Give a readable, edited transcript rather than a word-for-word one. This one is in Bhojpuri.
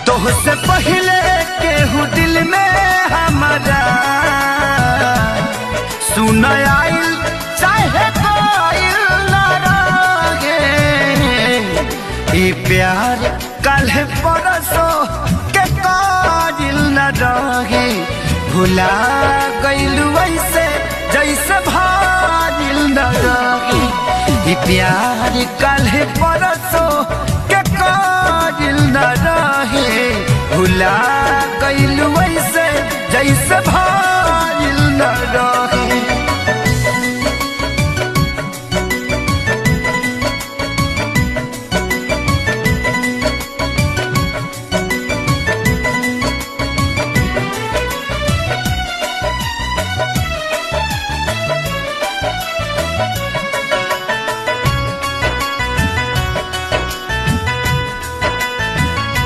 तोहसे पहले केहू दिल में हमारा सुन आइल चाहे कोइल ना रहे। ई प्यार कल परसों के काजिल न रहे। भुला गइल वैसे जैसे भाजिल न रहे। ई प्यार कल परसों के काजिल न रहे। भुला गइल वैसे जैसे भाजिल न रहे।